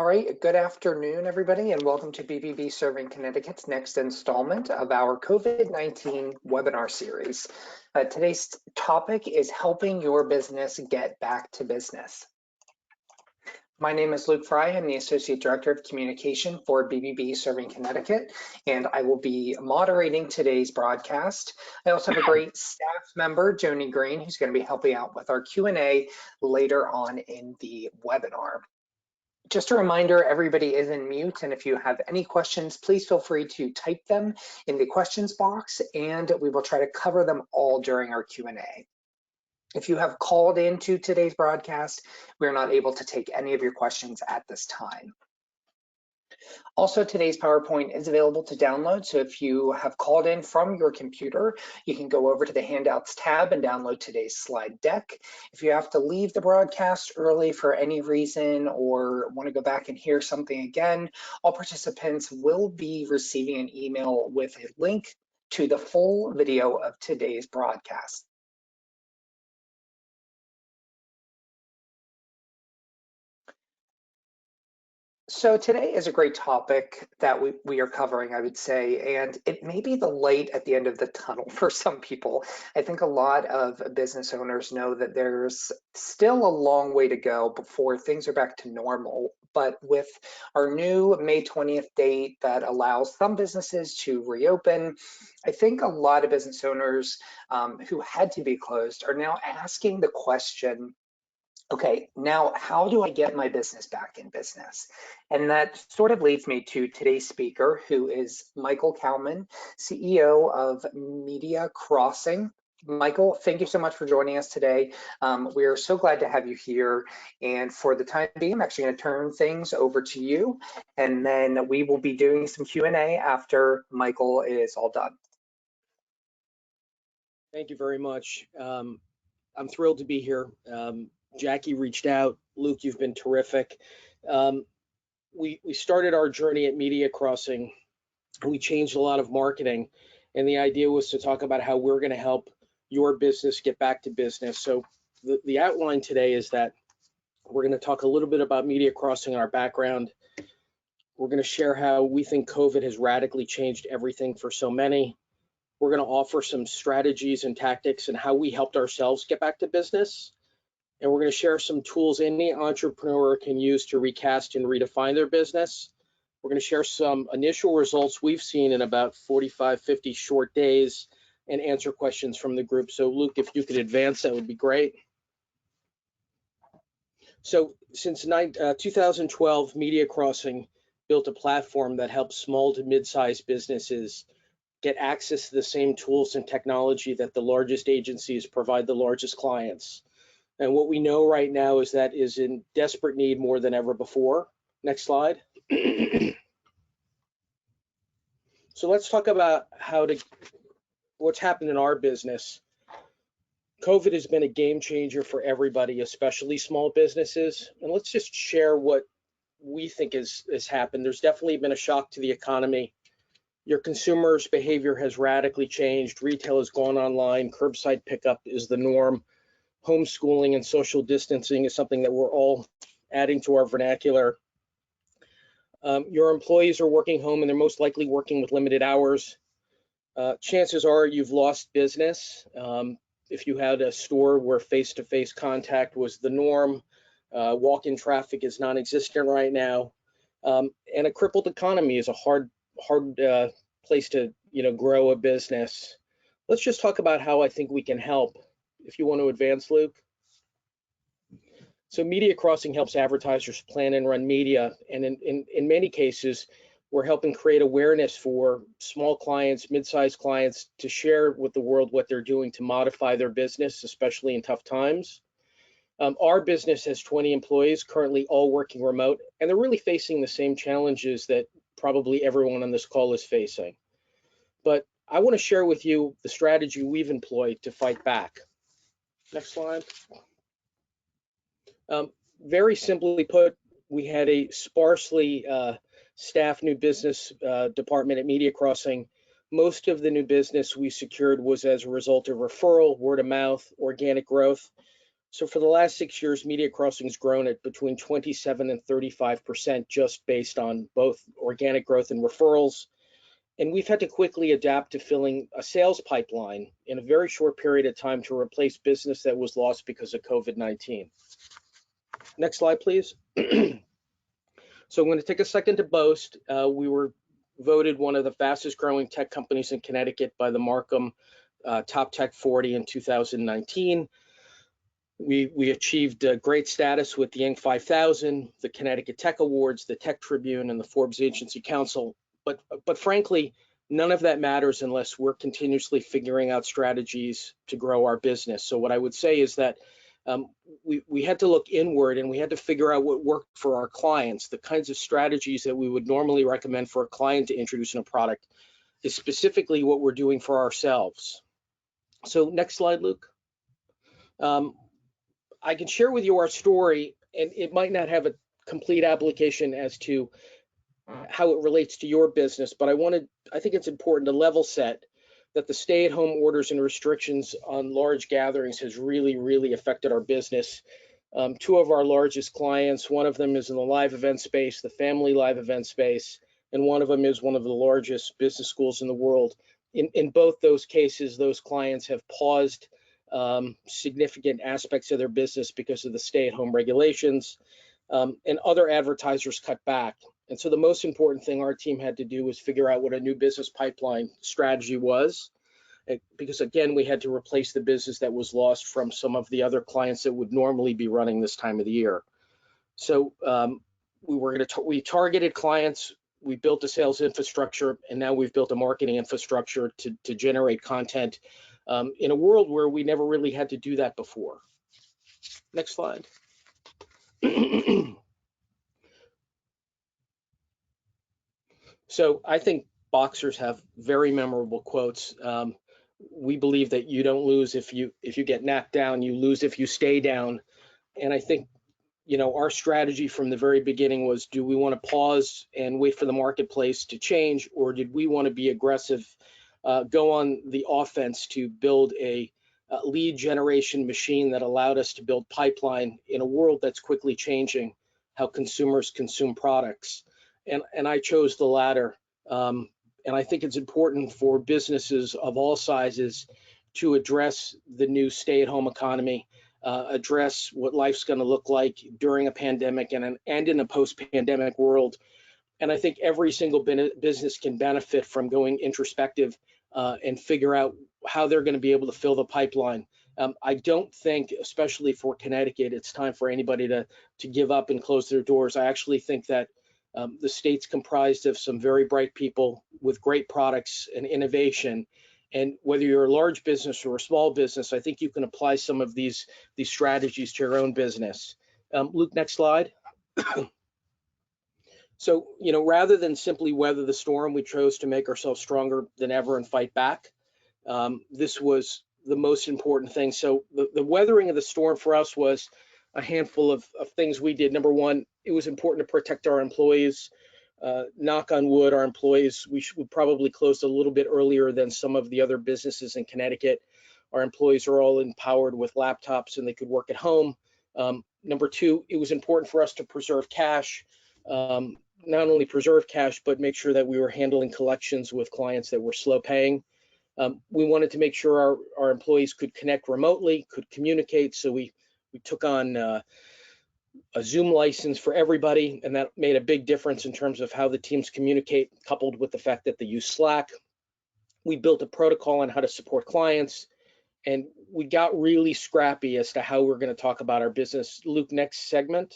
All right, good afternoon, everybody, and welcome to BBB Serving Connecticut's next installment of our COVID-19 webinar series. Today's topic is helping your business get back to business. My name is Luke Fry. I'm the Associate Director of Communication for BBB Serving Connecticut, and I will be moderating today's broadcast. I also have a great staff member, Joni Green, who's going to be helping out with our Q&A later on in the webinar. Just a reminder, everybody is in mute, and if you have any questions, please feel free to type them in the questions box, and we will try to cover them all during our Q&A. If you have called into today's broadcast, we're not able to take any of your questions at this time. Also, today's PowerPoint is available to download, so if you have called in from your computer, you can go over to the Handouts tab and download today's slide deck. If you have to leave the broadcast early for any reason or want to go back and hear something again, all participants will be receiving an email with a link to the full video of today's broadcast. So today is a great topic that we are covering, I would say, and it may be the light at the end of the tunnel for some people. I think a lot of business owners know that there's still a long way to go before things are back to normal. But with our new May 20th date that allows some businesses to reopen, I think a lot of business owners who had to be closed are now asking the question, okay, now how do I get my business back in business? And that sort of leads me to today's speaker, who is Michael Kalman, CEO of Media Crossing. Michael, thank you so much for joining us today. We are so glad to have you here. And for the time being, I'm actually going to turn things over to you, and then we will be doing some Q&A after Michael is all done. Thank you very much. I'm thrilled to be here. Jackie reached out. Luke, you've been terrific. We started our journey at Media Crossing. We changed a lot of marketing, and the idea was to talk about how we're going to help your business get back to business. So the outline today is that we're going to talk a little bit about Media Crossing, our background. We're going to share how we think COVID has radically changed everything for so many. We're going to offer some strategies and tactics and how we helped ourselves get back to business. And we're going to share some tools any entrepreneur can use to recast and redefine their business. We're going to share some initial results we've seen in about 45, 50 short days and answer questions from the group. So Luke, if you could advance, that would be great. So since 2012, Media Crossing built a platform that helps small to mid-sized businesses get access to the same tools and technology that the largest agencies provide the largest clients. And what we know right now is that is in desperate need more than ever before. Next slide. So let's talk about what's happened in our business. COVID has been a game changer for everybody, especially small businesses. And let's just share what we think has happened. There's definitely been a shock to the economy. Your consumers' behavior has radically changed. Retail has gone online. Curbside pickup is the norm. Homeschooling and social distancing is something that we're all adding to our vernacular. Your employees are working home and they're most likely working with limited hours. Chances are you've lost business. If you had a store where face-to-face contact was the norm, walk-in traffic is non-existent right now, and a crippled economy is a hard place to grow a business. Let's just talk about how I think we can help. If you want to advance, Luke. So Media Crossing helps advertisers plan and run media, and in many cases, we're helping create awareness for small clients, mid-sized clients, to share with the world what they're doing to modify their business, especially in tough times. Our business has 20 employees, currently all working remote, and they're really facing the same challenges that probably everyone on this call is facing. But I want to share with you the strategy we've employed to fight back. Next slide. Very simply put, we had a sparsely staffed new business department at Media Crossing. Most of the new business we secured was as a result of referral, word of mouth, organic growth. So for the last 6 years, Media Crossing's grown at between 27 and 35% just based on both organic growth and referrals. And we've had to quickly adapt to filling a sales pipeline in a very short period of time to replace business that was lost because of COVID-19. Next slide, please. So I'm going to take a second to boast. We were voted one of the fastest growing tech companies in Connecticut by the Markham Top Tech 40 in 2019. We achieved great status with the Inc. 5000, the Connecticut Tech Awards, the Tech Tribune, and the Forbes Agency Council. But frankly, none of that matters unless we're continuously figuring out strategies to grow our business. So what I would say is that we had to look inward and we had to figure out what worked for our clients. The kinds of strategies that we would normally recommend for a client to introduce in a product is specifically what we're doing for ourselves. So next slide, Luke. I can share with you our story, and it might not have a complete application as to how it relates to your business, but I think it's important to level set that the stay-at-home orders and restrictions on large gatherings has really affected our business. Two of our largest clients, one of them is in the live event space, the family live event space, and one of them is one of the largest business schools in the world. In both those cases, those clients have paused significant aspects of their business because of the stay-at-home regulations, and other advertisers cut back. And so the most important thing our team had to do was figure out what a new business pipeline strategy was, because again, we had to replace the business that was lost from some of the other clients that would normally be running this time of the year. So we targeted clients, we built a sales infrastructure, and now we've built a marketing infrastructure to generate content in a world where we never really had to do that before. Next slide. So I think boxers have very memorable quotes. We believe that you don't lose if you get knocked down, you lose if you stay down. And I think, our strategy from the very beginning was, do we want to pause and wait for the marketplace to change, or did we want to be aggressive, go on the offense to build a lead generation machine that allowed us to build pipeline in a world that's quickly changing how consumers consume products? And I chose the latter. And I think it's important for businesses of all sizes to address the new stay-at-home economy, address what life's going to look like during a pandemic and in a post-pandemic world. And I think every single business can benefit from going introspective and figure out how they're going to be able to fill the pipeline. I don't think, especially for Connecticut, it's time for anybody to give up and close their doors. I actually think that the state's comprised of some very bright people with great products and innovation. And whether you're a large business or a small business, I think you can apply some of these strategies to your own business. Luke, next slide. So, rather than simply weather the storm, we chose to make ourselves stronger than ever and fight back. This was the most important thing. So the weathering of the storm for us was a handful of things we did. Number one, it was important to protect our employees. Knock on wood, our employees, we probably closed a little bit earlier than some of the other businesses in Connecticut. Our employees are all empowered with laptops and they could work at home. Number two, it was important for us to preserve cash. Not only preserve cash, but make sure that we were handling collections with clients that were slow paying. We wanted to make sure our employees could connect remotely, could communicate. So we took on a Zoom license for everybody, and that made a big difference in terms of how the teams communicate, coupled with the fact that they use Slack. We built a protocol on how to support clients, and we got really scrappy as to how we're going to talk about our business. Luke, next segment.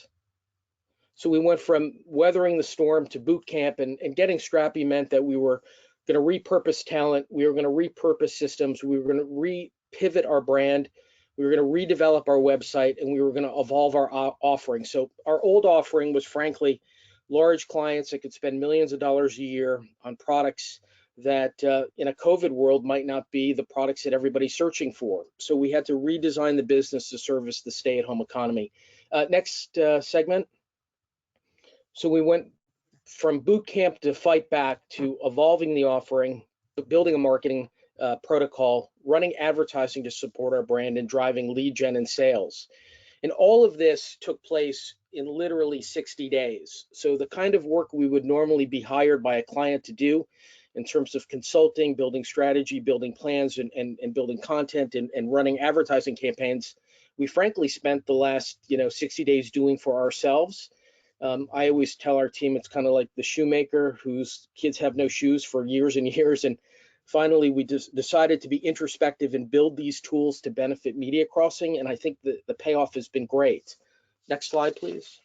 So we went from weathering the storm to boot camp, and getting scrappy meant that we were going to repurpose talent, we were going to repurpose systems, we were going to re-pivot our brand, we were going to redevelop our website, and we were going to evolve our offering. So our old offering was frankly large clients that could spend millions of dollars a year on products that in a COVID world might not be the products that everybody's searching for. So we had to redesign the business to service the stay-at-home economy. Next segment. So we went from boot camp to fight back to evolving the offering, building a marketing protocol, running advertising to support our brand, and driving lead gen and sales. And all of this took place in literally 60 days. So the kind of work we would normally be hired by a client to do in terms of consulting, building strategy, building plans, and building content and running advertising campaigns, we frankly spent the last 60 days doing for ourselves. I always tell our team it's kind of like the shoemaker whose kids have no shoes for years and years. And finally, we just decided to be introspective and build these tools to benefit Media Crossing. And I think the payoff has been great. Next slide, please.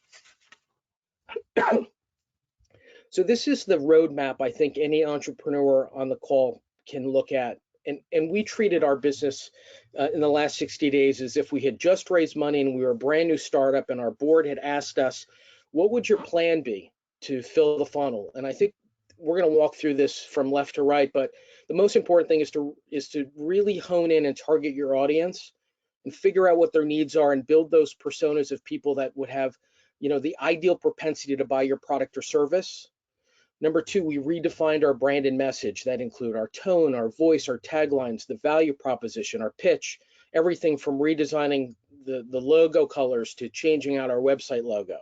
So this is the roadmap I think any entrepreneur on the call can look at. And we treated our business in the last 60 days as if we had just raised money and we were a brand new startup, and our board had asked us, what would your plan be to fill the funnel? And I think we're going to walk through this from left to right, but the most important thing is to really hone in and target your audience and figure out what their needs are and build those personas of people that would have, the ideal propensity to buy your product or service. Number two, we redefined our brand and message. That include our tone, our voice, our taglines, the value proposition, our pitch, everything from redesigning the logo colors to changing out our website logo.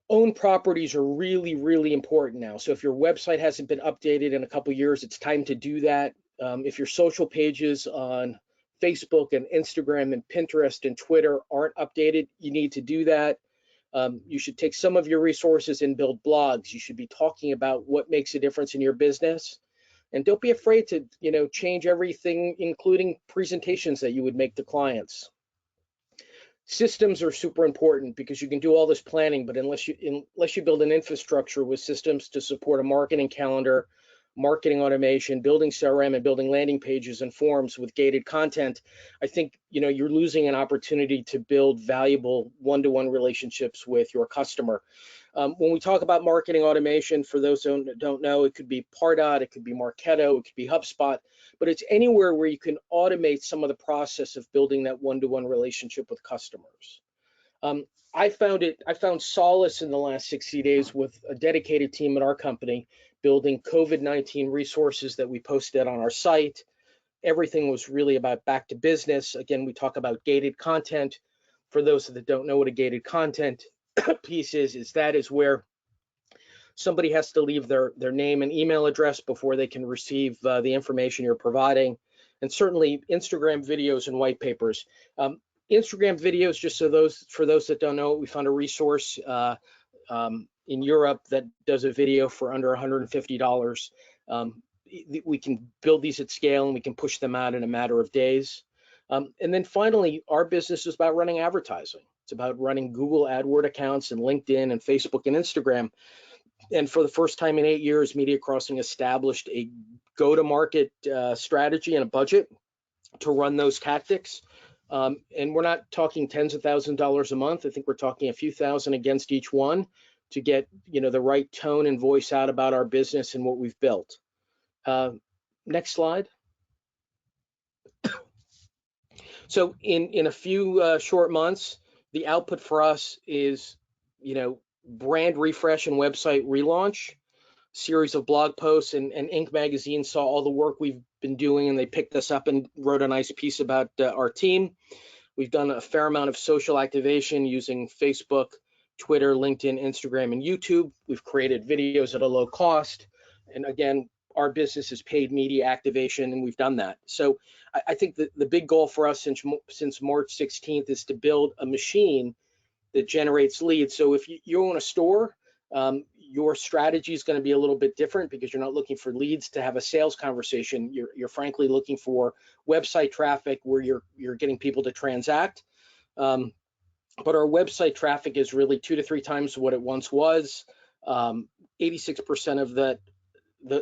Own properties are really, really important now. So if your website hasn't been updated in a couple of years, it's time to do that. If your social pages on Facebook and Instagram and Pinterest and Twitter aren't updated, you need to do that. You should take some of your resources and build blogs. You should be talking about what makes a difference in your business. And don't be afraid to, change everything, including presentations that you would make to clients. Systems are super important because you can do all this planning, but unless you build an infrastructure with systems to support a marketing calendar, marketing automation, building CRM, and building landing pages and forms with gated content, I think you're losing an opportunity to build valuable one-to-one relationships with your customer. When we talk about marketing automation, for those who don't know, it could be Pardot, it could be Marketo, it could be HubSpot, but it's anywhere where you can automate some of the process of building that one-to-one relationship with customers. I found solace in the last 60 days with a dedicated team at our company building COVID-19 resources that we posted on our site. Everything was really about back to business. Again, we talk about gated content. For those that don't know what a gated content piece is that is where somebody has to leave their name and email address before they can receive the information you're providing. And certainly Instagram videos and white papers. Instagram videos, just for those that don't know, we found a resource in Europe that does a video for under $150. We can build these at scale and we can push them out in a matter of days. And then finally, our business is about running advertising. It's about running Google AdWords accounts and LinkedIn and Facebook and Instagram. And for the first time in 8 years, Media Crossing established a go-to-market strategy and a budget to run those tactics. And we're not talking tens of thousands of dollars a month. I think we're talking a few thousand against each one to get the right tone and voice out about our business and what we've built. Next slide. So in a few short months, the output for us is brand refresh and website relaunch, series of blog posts, and Inc. magazine saw all the work we've been doing and they picked us up and wrote a nice piece about our team. We've done a fair amount of social activation using Facebook, Twitter, LinkedIn, Instagram, and YouTube. We've created videos at a low cost. And again, our business is paid media activation, and we've done that. So I think that the big goal for us since March 16th is to build a machine that generates leads. So if you own a store, your strategy is going to be a little bit different because you're not looking for leads to have a sales conversation. You're frankly looking for website traffic where you're getting people to transact. But our website traffic is really 2 to 3 times what it once was. 86% of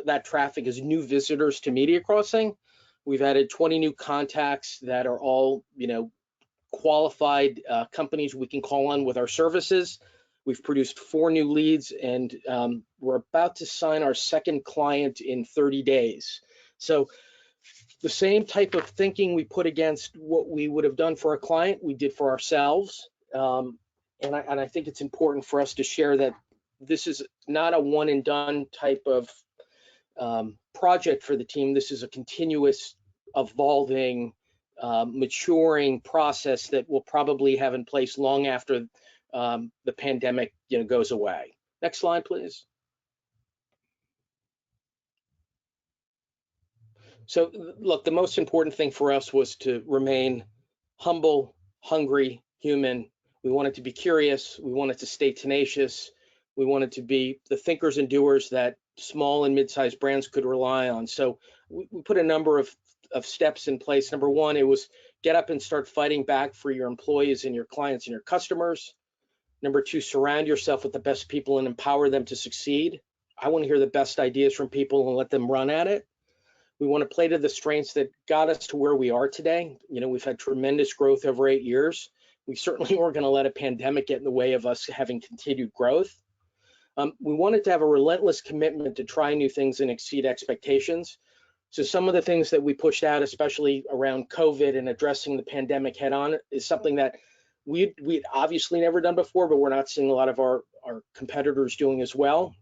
that traffic is new visitors to Media Crossing. We've added 20 new contacts that are all, qualified companies we can call on with our services. We've produced 4 new leads, and we're about to sign our second client in 30 days. So the same type of thinking we put against what we would have done for a client, we did for ourselves. And I think it's important for us to share that this is not a one and done type of project for the team. This is a continuous evolving maturing process that we'll probably have in place long after the pandemic goes away. Next slide, please. So look, the most important thing for us was to remain humble, hungry, human. We wanted to be curious. We wanted to stay tenacious. We wanted to be the thinkers and doers that small and mid-sized brands could rely on. So we put a number of steps in place. Number one, it was get up and start fighting back for your employees and your clients and your customers. Number two, surround yourself with the best people and empower them to succeed. I want to hear the best ideas from people and let them run at it. We want to play to the strengths that got us to where we are today. We've had tremendous growth over 8 years. We certainly weren't going to let a pandemic get in the way of us having continued growth. We wanted to have a relentless commitment to try new things and exceed expectations. So some of the things that we pushed out, especially around COVID and addressing the pandemic head on, is something that we'd obviously never done before, but we're not seeing a lot of our competitors doing as well.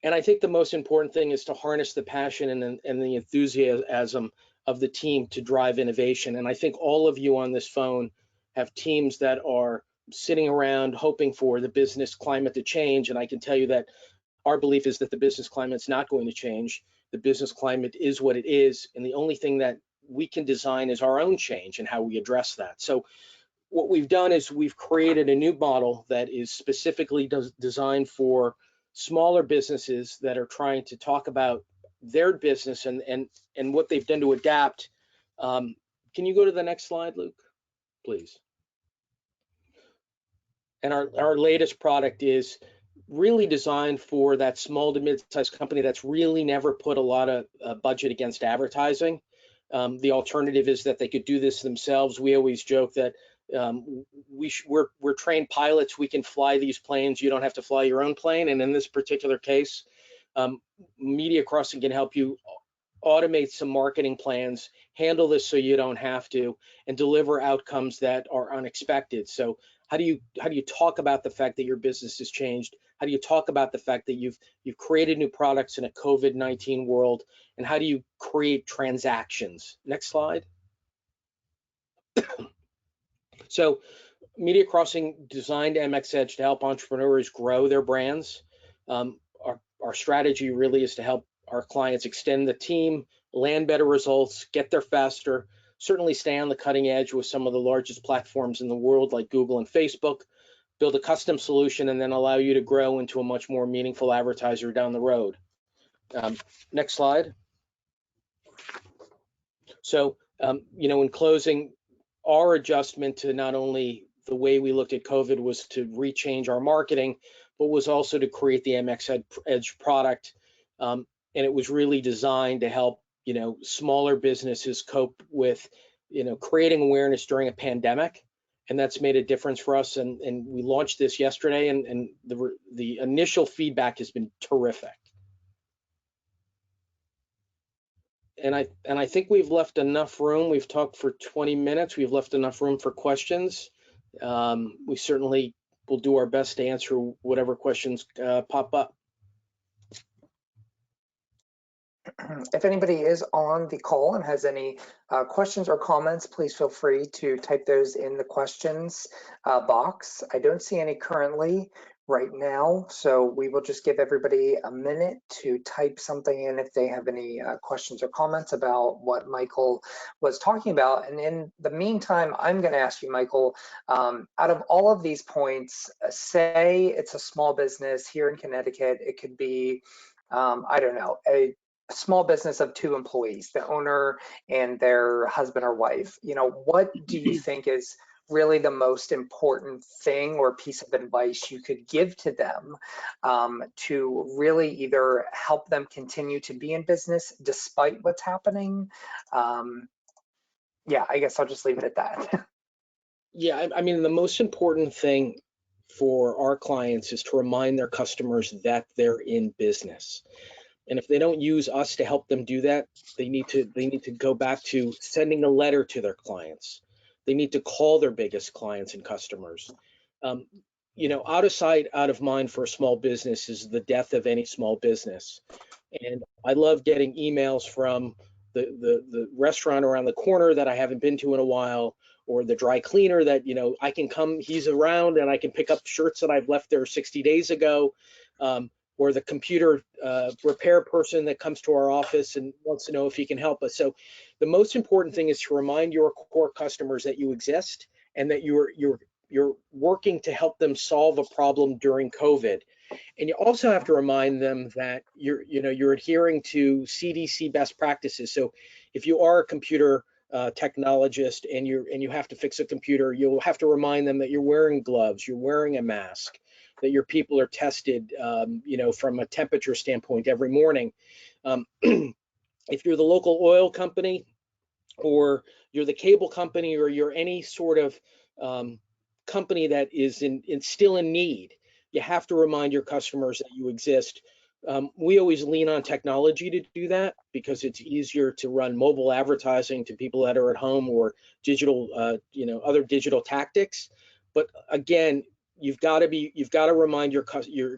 And I think the most important thing is to harness the passion and the enthusiasm of the team to drive innovation. And I think all of you on this phone have teams that are sitting around hoping for the business climate to change. And I can tell you that our belief is that the business climate is not going to change. The business climate is what it is. And the only thing that we can design is our own change and how we address that. So what we've done is we've created a new model that is specifically designed for smaller businesses that are trying to talk about their business and what they've done to adapt. Can you go to the next slide, Luke, please? And our latest product is really designed for that small to mid-sized company that's really never put a lot of budget against advertising. The alternative is that they could do this themselves. We always joke that we're trained pilots. We can fly these planes. You don't have to fly your own plane. And in this particular case, Media Crossing can help you automate some marketing plans, handle this so you don't have to, and deliver outcomes that are unexpected. So how do you talk about the fact that your business has changed? How do you talk about the fact that you've created new products in a COVID-19 world? And how do you create transactions? Next slide. So Media Crossing designed MXHead to help entrepreneurs grow their brands. Our strategy really is to help our clients extend the team, land better results, get there faster, certainly stay on the cutting edge with some of the largest platforms in the world like Google and Facebook, build a custom solution, and then allow you to grow into a much more meaningful advertiser down the road. Next slide. So, in closing, our adjustment to not only the way we looked at COVID was to rechange our marketing, but was also to create the MXHead product. And it was really designed to help, smaller businesses cope with, creating awareness during a pandemic. And that's made a difference for us. And we launched this yesterday, and the initial feedback has been terrific. And I think we've left enough room. We've talked for 20 minutes. We've left enough room for questions. We certainly will do our best to answer whatever questions pop up. If anybody is on the call and has any questions or comments, please feel free to type those in the questions box. I don't see any currently right now, so we will just give everybody a minute to type something in if they have any questions or comments about what Michael was talking about. And in the meantime, I'm going to ask you, Michael, out of all of these points, say it's a small business here in Connecticut. It could be, I don't know, a small business of 2 employees, the owner and their husband or wife. What do you think is really the most important thing or piece of advice you could give to them to really either help them continue to be in business despite what's happening? Yeah, I guess I'll just leave it at that. Yeah, I mean, the most important thing for our clients is to remind their customers that they're in business. And if they don't use us to help them do that, they need to go back to sending a letter to their clients. They need to call their biggest clients and customers. Out of sight, out of mind for a small business is the death of any small business. And I love getting emails from the restaurant around the corner that I haven't been to in a while, or the dry cleaner that, I can come, he's around and I can pick up shirts that I've left there 60 days ago, or the computer repair person that comes to our office and wants to know if he can help us. So the most important thing is to remind your core customers that you exist and that you're working to help them solve a problem during COVID. And you also have to remind them that you're adhering to CDC best practices. So if you are a computer technologist and you have to fix a computer, you'll have to remind them that you're wearing gloves, you're wearing a mask, that your people are tested, from a temperature standpoint every morning. If you're the local oil company, or you're the cable company, or you're any sort of company that is still in need, you have to remind your customers that you exist. We always lean on technology to do that because it's easier to run mobile advertising to people that are at home, or digital, other digital tactics. But again, you've got to remind your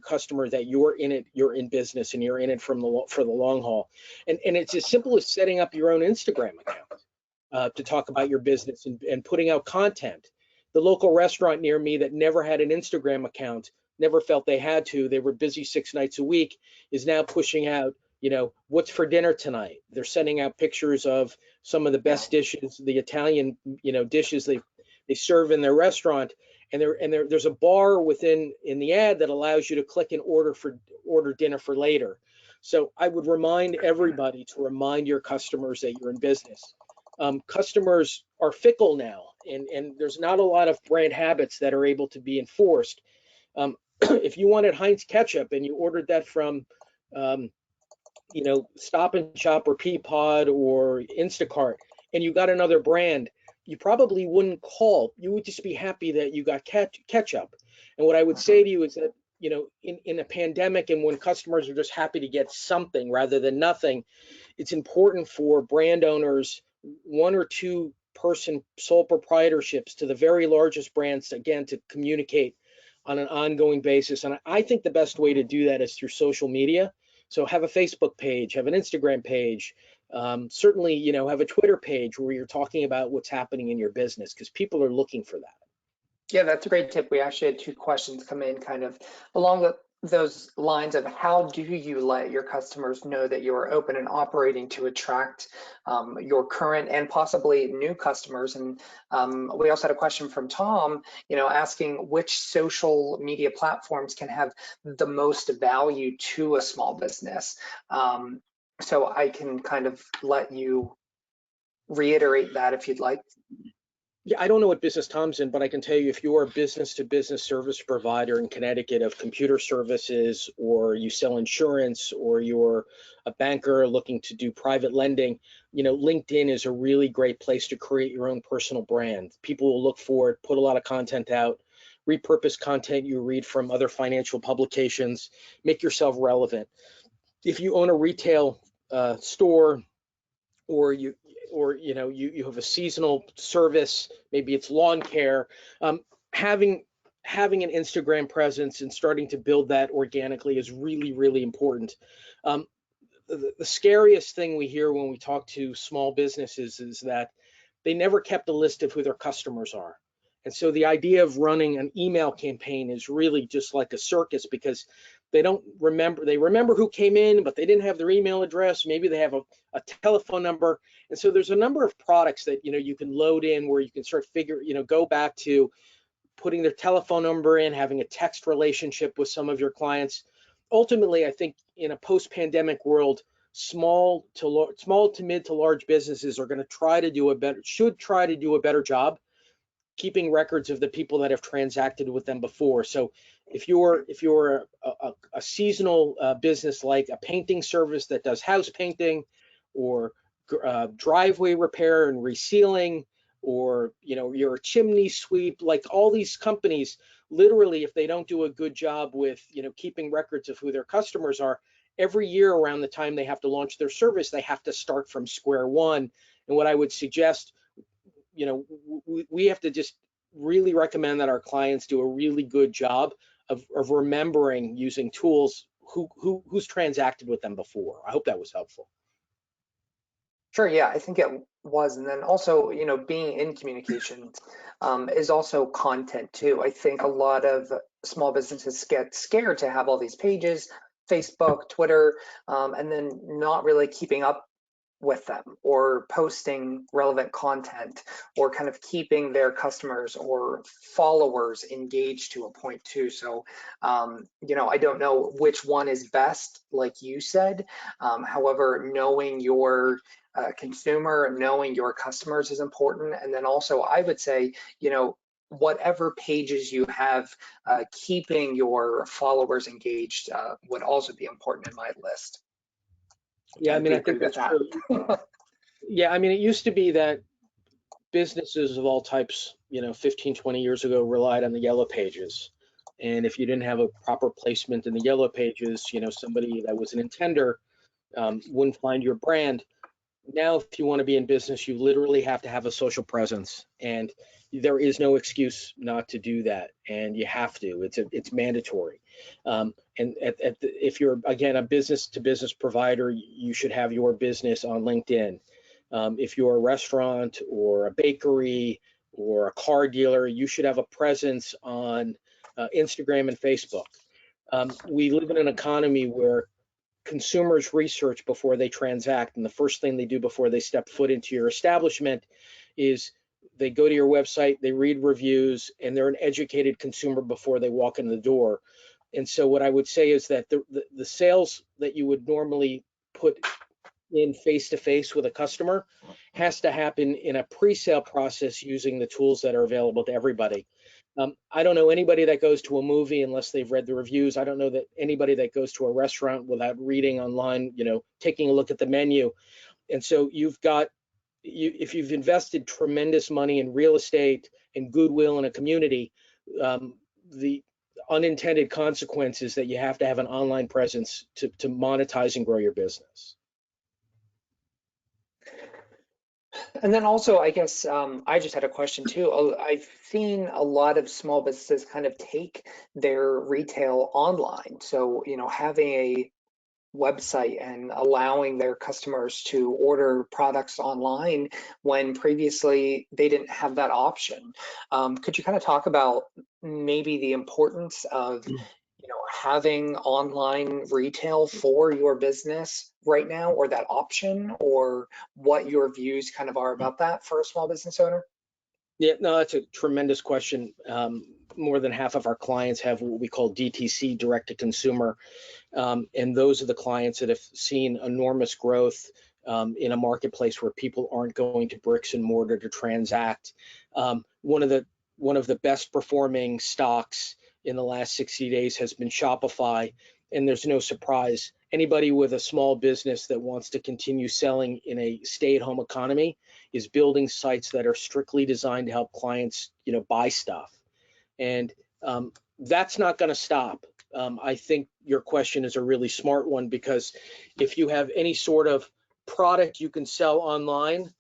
customer that you're in business and you're in it for the long haul. And it's as simple as setting up your own Instagram account to talk about your business and putting out content. The local restaurant near me that never had an Instagram account, never felt they had to, they were busy 6 nights a week, is now pushing out, what's for dinner tonight. They're sending out pictures of some of the best dishes, the Italian, dishes they serve in their restaurant. And there's a bar in the ad that allows you to click and order dinner for later. So I would remind everybody to remind your customers that you're in business. Customers are fickle now, and there's not a lot of brand habits that are able to be enforced. If you wanted Heinz ketchup and you ordered that from, Stop and Shop or Peapod or Instacart, and you got another brand, you probably wouldn't call. You would just be happy that you got ketchup. And what I would say to you is that, in a pandemic and when customers are just happy to get something rather than nothing, it's important for brand owners, 1 or 2 person sole proprietorships to the very largest brands, again, to communicate on an ongoing basis. And I think the best way to do that is through social media. So have a Facebook page, have an Instagram page, certainly, have a Twitter page where you're talking about what's happening in your business, because people are looking for that. Yeah, that's a great tip. We actually had 2 questions come in kind of along those lines of how do you let your customers know that you are open and operating to attract your current and possibly new customers. And we also had a question from Tom, asking which social media platforms can have the most value to a small business. So I can kind of let you reiterate that if you'd like. Yeah, I don't know what business Tom's in, but I can tell you, if you're a business-to-business service provider in Connecticut of computer services, or you sell insurance, or you're a banker looking to do private lending, LinkedIn is a really great place to create your own personal brand. People will look for it, put a lot of content out, repurpose content you read from other financial publications, make yourself relevant. If you own a retail store, or you have a seasonal service, maybe it's lawn care, having an Instagram presence and starting to build that organically is really, really important. The scariest thing we hear when we talk to small businesses is that they never kept a list of who their customers are. And so the idea of running an email campaign is really just like a circus, because they remember who came in, but they didn't have their email address. Maybe they have a telephone number. And so there's a number of products that, you can load in where you can start go back to putting their telephone number in, having a text relationship with some of your clients. Ultimately, I think in a post-pandemic world, small to mid to large businesses are going to should try to do a better job keeping records of the people that have transacted with them before. So if you're a seasonal business, like a painting service that does house painting, or driveway repair and resealing, or you're a chimney sweep, like all these companies, literally, if they don't do a good job with keeping records of who their customers are, every year around the time they have to launch their service, they have to start from square one. And what I would suggest, we have to just really recommend that our clients do a really good job of remembering, using tools, who's transacted with them before. I hope that was helpful. Sure, yeah, I think it was. And then also, being in communications is also content too. I think a lot of small businesses get scared to have all these pages, Facebook, Twitter, and then not really keeping up with them or posting relevant content or kind of keeping their customers or followers engaged to a point too. So, I don't know which one is best, like you said. However, knowing your consumer, knowing your customers is important. And then also, I would say, whatever pages you have, keeping your followers engaged would also be important in my list. Yeah, I Do mean, you I agree think with that's that? true. Yeah, I mean, it used to be that businesses of all types, 15, 20 years ago relied on the yellow pages. And if you didn't have a proper placement in the yellow pages, somebody that was an intender wouldn't find your brand. Now, if you want to be in business, you literally have to have a social presence, and there is no excuse not to do that. And you have to. It's mandatory. And if you're again a business to business provider, you should have your business on LinkedIn. If you're a restaurant or a bakery or a car dealer, you should have a presence on Instagram and Facebook. We live in an economy where consumers research before they transact, and the first thing they do before they step foot into your establishment is they go to your website, they read reviews, and they're an educated consumer before they walk in the door. And so what I would say is that the sales that you would normally put in face to face with a customer has to happen in a pre-sale process using the tools that are available to everybody. I don't know anybody that goes to a movie unless they've read the reviews. I don't know that anybody that goes to a restaurant without reading online, taking a look at the menu. And so if you've invested tremendous money in real estate and goodwill in a community, the unintended consequences that you have to have an online presence to monetize and grow your business. And then also, I guess I just had a question too. I've seen a lot of small businesses kind of take their retail online. So, having a website and allowing their customers to order products online when previously they didn't have that option. Could you kind of talk about maybe the importance of having online retail for your business right now, or that option, or what your views kind of are about that for a small business owner? Yeah, no, that's a tremendous question. More than half of our clients have what we call DTC, direct to consumer. And those are the clients that have seen enormous growth in a marketplace where people aren't going to bricks and mortar to transact. One of the best performing stocks in the last 60 days has been Shopify, and there's no surprise. Anybody with a small business that wants to continue selling in a stay-at-home economy is building sites that are strictly designed to help clients, buy stuff, and that's not going to stop. I think your question is a really smart one, because if you have any sort of product you can sell online,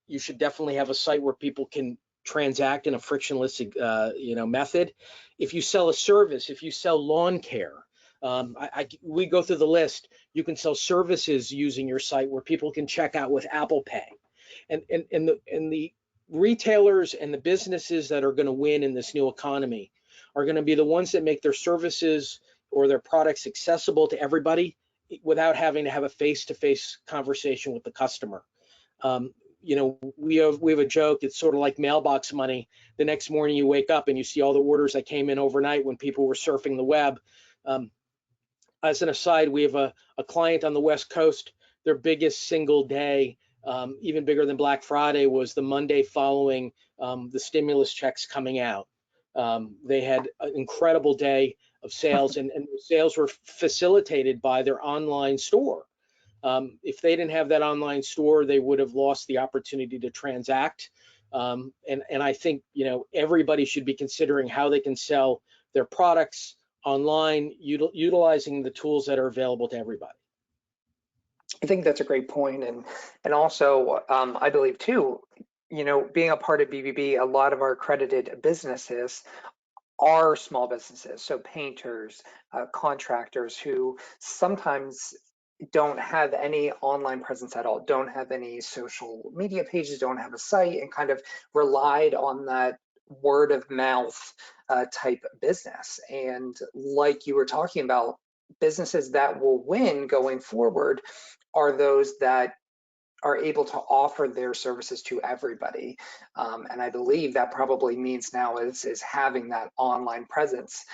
you should definitely have a site where people can transact in a frictionless, method. If you sell a service, if you sell lawn care, we go through the list. You can sell services using your site where people can check out with Apple Pay, and the retailers and the businesses that are going to win in this new economy are going to be the ones that make their services or their products accessible to everybody without having to have a face-to-face conversation with the customer. We have a joke. It's sort of like mailbox money. The next morning you wake up and you see all the orders that came in overnight when people were surfing the web. As an aside, we have a client on the West Coast. Their biggest single day, even bigger than Black Friday, was the Monday following the stimulus checks coming out. They had an incredible day of sales, and sales were facilitated by their online store. If they didn't have that online store, they would have lost the opportunity to transact. And I think everybody should be considering how they can sell their products online, utilizing the tools that are available to everybody. I think that's a great point, and also I believe too, being a part of BBB, a lot of our accredited businesses are small businesses, so painters, contractors who sometimes don't have any online presence at all, don't have any social media pages, don't have a site, and kind of relied on that word of mouth type business. And like you were talking about, businesses that will win going forward are those that are able to offer their services to everybody. And I believe that probably means now is having that online presence,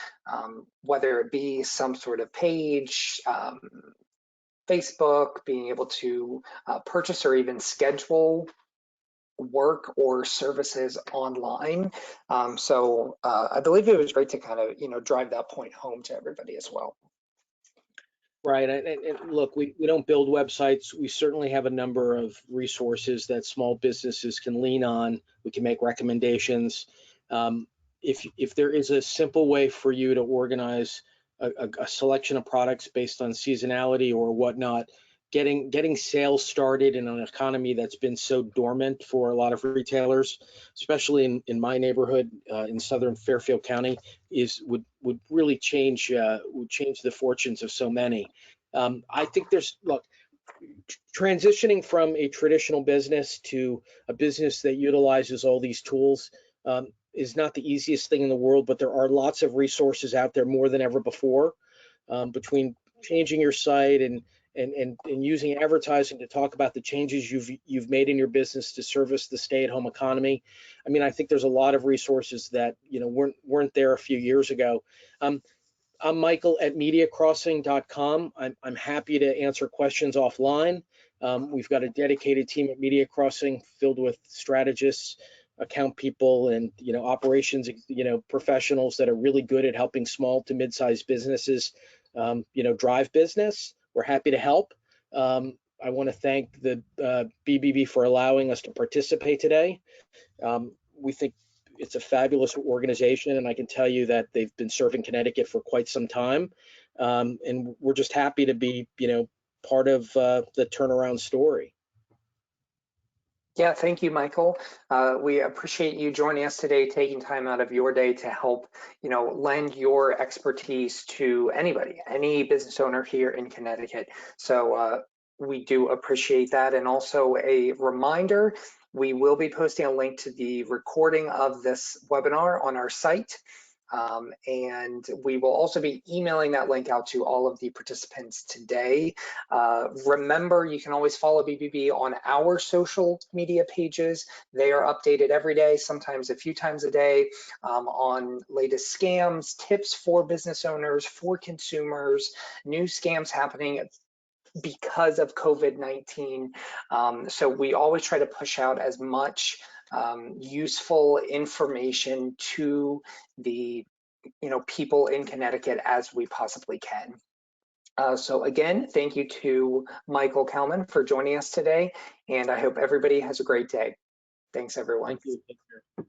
whether it be some sort of page, Facebook, being able to purchase or even schedule work or services online. So I believe it was great to kind of, drive that point home to everybody as well. Right. And look, we don't build websites. We certainly have a number of resources that small businesses can lean on. We can make recommendations. If there is a simple way for you to organize a selection of products based on seasonality or whatnot, getting sales started in an economy that's been so dormant for a lot of retailers, especially in my neighborhood in southern Fairfield County, would really change the fortunes of so many. I think look, transitioning from a traditional business to a business that utilizes all these tools is not the easiest thing in the world, but there are lots of resources out there more than ever before, between changing your site and using advertising to talk about the changes you've made in your business to service the stay-at-home economy. I mean, I think there's a lot of resources that weren't there a few years ago. I'm Michael at MediaCrossing.com. I'm happy to answer questions offline. We've got a dedicated team at Media Crossing filled with strategists, account people, and operations professionals that are really good at helping small to mid-sized businesses drive business. We're happy to help. I want to thank the BBB for allowing us to participate today. We think it's a fabulous organization, and I can tell you that they've been serving Connecticut for quite some time. And we're just happy to be, part of the turnaround story. Yeah, thank you, Michael. We appreciate you joining us today, taking time out of your day to help, lend your expertise to anybody, any business owner here in Connecticut. So we do appreciate that. And also a reminder, we will be posting a link to the recording of this webinar on our site. And we will also be emailing that link out to all of the participants today. Remember, you can always follow BBB on our social media pages. They are updated every day, sometimes a few times a day, on latest scams, tips for business owners, for consumers, new scams happening because of COVID-19. So we always try to push out as much useful information to the people in Connecticut as we possibly can. So again, thank you to Michael Kalman for joining us today, and I hope everybody has a great day. Thanks, everyone. Thank you.